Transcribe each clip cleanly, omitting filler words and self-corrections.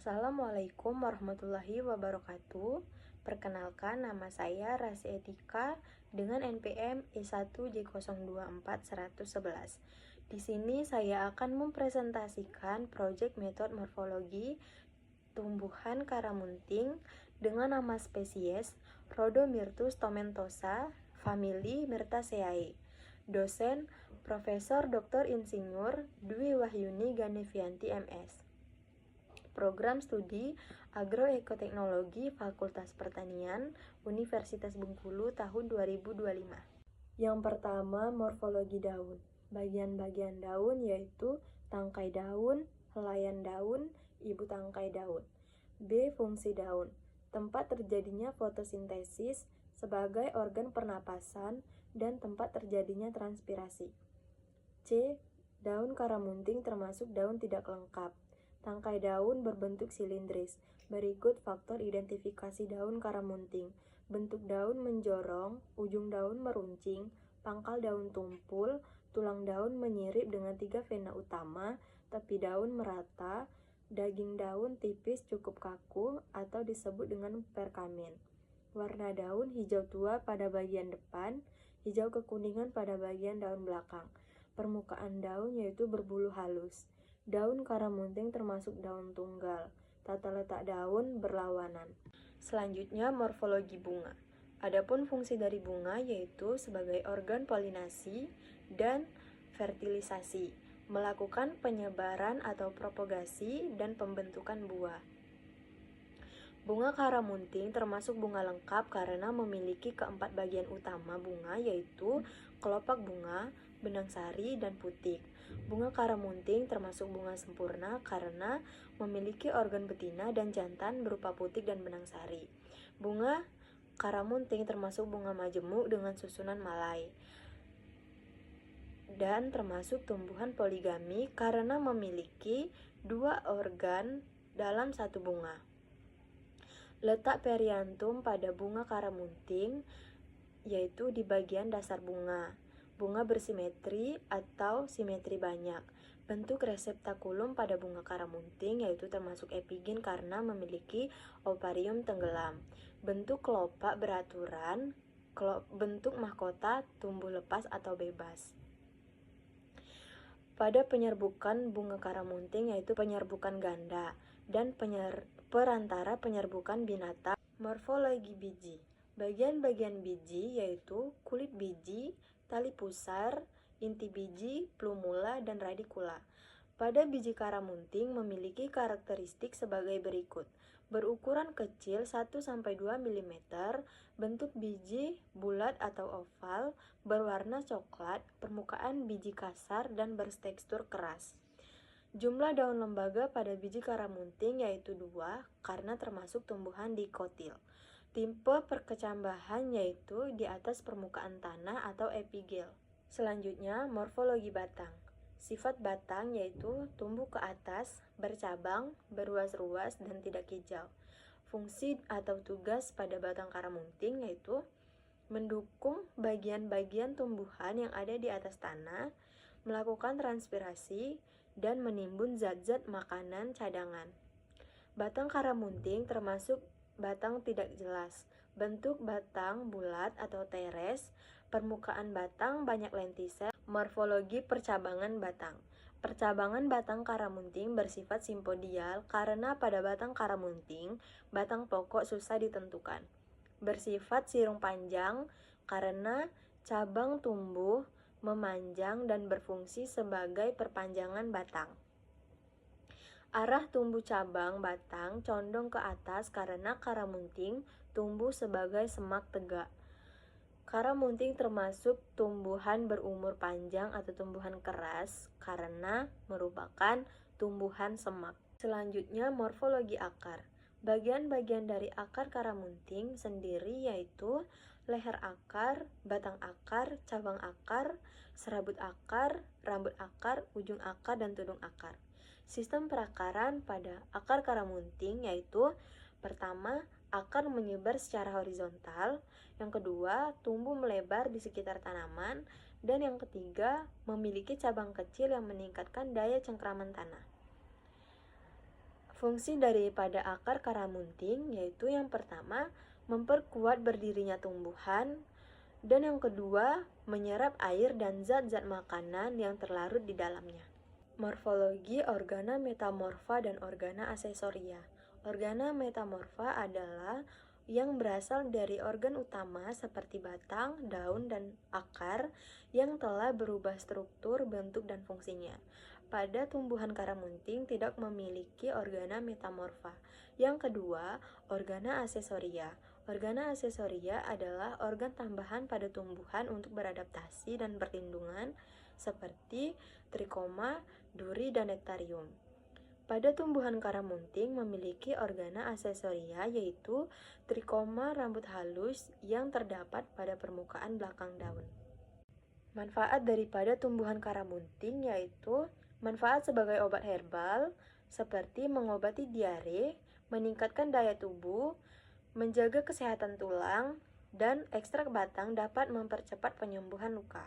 Assalamualaikum warahmatullahi wabarakatuh. Perkenalkan, nama saya Rasi Etika dengan NPM E1J024111. Di sini saya akan mempresentasikan proyek metode morfologi tumbuhan karamunting dengan nama spesies Rhodomyrtus tomentosa, famili Myrtaceae. Dosen Profesor Dr. Insinyur Dwi Wahyuni Ganevianti MS. Program Studi Agroekoteknologi Fakultas Pertanian Universitas Bengkulu tahun 2025. Yang pertama, morfologi daun. Bagian-bagian daun yaitu tangkai daun, helaian daun, ibu tangkai daun. B. Fungsi daun. Tempat terjadinya fotosintesis sebagai organ pernapasan dan tempat terjadinya transpirasi. C. Daun karamunting termasuk daun tidak lengkap. Tangkai daun berbentuk silindris. Berikut faktor identifikasi daun karamunting. Bentuk daun menjorong, ujung daun meruncing, pangkal daun tumpul, tulang daun menyirip dengan 3 vena utama, tepi daun merata, daging daun tipis cukup kaku atau disebut dengan perkamen. Warna daun hijau tua pada bagian depan, hijau kekuningan pada bagian daun belakang. Permukaan daun yaitu berbulu halus. Daun karamunting termasuk daun tunggal. Tata letak daun berlawanan. Selanjutnya, morfologi bunga. Adapun fungsi dari bunga yaitu sebagai organ polinasi dan fertilisasi, melakukan penyebaran atau propagasi dan pembentukan buah. Bunga karamunting termasuk bunga lengkap karena memiliki keempat bagian utama bunga yaitu kelopak bunga, benang sari, dan putik. Bunga karamunting termasuk bunga sempurna karena memiliki organ betina dan jantan berupa putik dan benang sari. Bunga karamunting termasuk bunga majemuk dengan susunan malai dan termasuk tumbuhan poligami karena memiliki 2 organ dalam satu bunga. Letak periantum pada bunga karamunting yaitu di bagian dasar bunga. Bunga bersimetri atau simetri banyak. Bentuk reseptakulum pada bunga karamunting yaitu termasuk epigen karena memiliki ovarium tenggelam. Bentuk kelopak beraturan, bentuk mahkota tumbuh lepas atau bebas. Pada penyerbukan bunga karamunting yaitu penyerbukan ganda dan perantara penyerbukan binatang. Morfologi biji. Bagian-bagian biji yaitu kulit biji, tali pusar, inti biji, plumula, dan radikula. Pada biji karamunting memiliki karakteristik sebagai berikut. Berukuran kecil 1-2 mm, bentuk biji bulat atau oval, berwarna coklat, permukaan biji kasar dan bertekstur keras. Jumlah daun lembaga pada biji karamunting yaitu 2 karena termasuk tumbuhan dikotil. Tipe perkecambahan yaitu di atas permukaan tanah atau epigel. Selanjutnya, morfologi batang. Sifat batang yaitu tumbuh ke atas, bercabang, berruas-ruas, dan tidak hijau. Fungsi atau tugas pada batang karamunting yaitu mendukung bagian-bagian tumbuhan yang ada di atas tanah, melakukan transpirasi, dan menimbun zat-zat makanan cadangan. Batang karamunting termasuk batang tidak jelas. Bentuk batang bulat atau teres, permukaan batang banyak lentisel. Morfologi percabangan batang. Percabangan batang karamunting bersifat simpodial karena pada batang karamunting, batang pokok susah ditentukan. Bersifat sirung panjang karena cabang tumbuh, memanjang, dan berfungsi sebagai perpanjangan batang. Arah tumbuh cabang batang condong ke atas karena karamunting tumbuh sebagai semak tegak. Karamunting termasuk tumbuhan berumur panjang atau tumbuhan keras karena merupakan tumbuhan semak. Selanjutnya, morfologi akar. Bagian-bagian dari akar karamunting sendiri yaitu leher akar, batang akar, cabang akar, serabut akar, rambut akar, ujung akar, dan tudung akar. Sistem perakaran pada akar karamunting yaitu pertama, akar menyebar secara horizontal, yang kedua, tumbuh melebar di sekitar tanaman, dan yang ketiga, memiliki cabang kecil yang meningkatkan daya cengkraman tanah. Fungsi daripada akar karamunting yaitu yang pertama, memperkuat berdirinya tumbuhan, dan yang kedua, menyerap air dan zat-zat makanan yang terlarut di dalamnya. Morfologi organa metamorfa dan organa aksesoria. Organa metamorfa adalah yang berasal dari organ utama seperti batang, daun, dan akar yang telah berubah struktur, bentuk, dan fungsinya. Pada tumbuhan karamunting tidak memiliki organa metamorfa. Yang kedua, organa aksesoria. Organa aksesoria adalah organ tambahan pada tumbuhan untuk beradaptasi dan perlindungan seperti trikoma, duri, dan nektarium. Pada tumbuhan karamunting memiliki organa aksesoria yaitu trikoma rambut halus yang terdapat pada permukaan belakang daun. Manfaat daripada tumbuhan karamunting yaitu manfaat sebagai obat herbal seperti mengobati diare, meningkatkan daya tubuh, menjaga kesehatan tulang, dan ekstrak batang dapat mempercepat penyembuhan luka.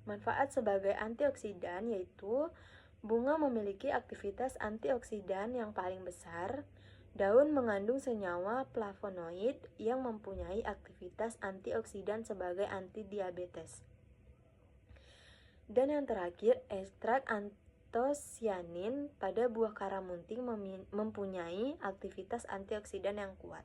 Manfaat sebagai antioksidan yaitu bunga memiliki aktivitas antioksidan yang paling besar. Daun mengandung senyawa flavonoid yang mempunyai aktivitas antioksidan sebagai antidiabetes. Dan yang terakhir, ekstrak antosianin pada buah karamunting mempunyai aktivitas antioksidan yang kuat.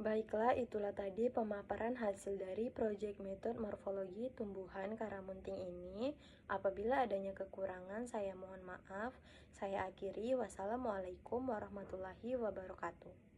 Baiklah, itulah tadi pemaparan hasil dari proyek metode morfologi tumbuhan karamunting ini. Apabila adanya kekurangan, saya mohon maaf. Saya akhiri. Wassalamualaikum warahmatullahi wabarakatuh.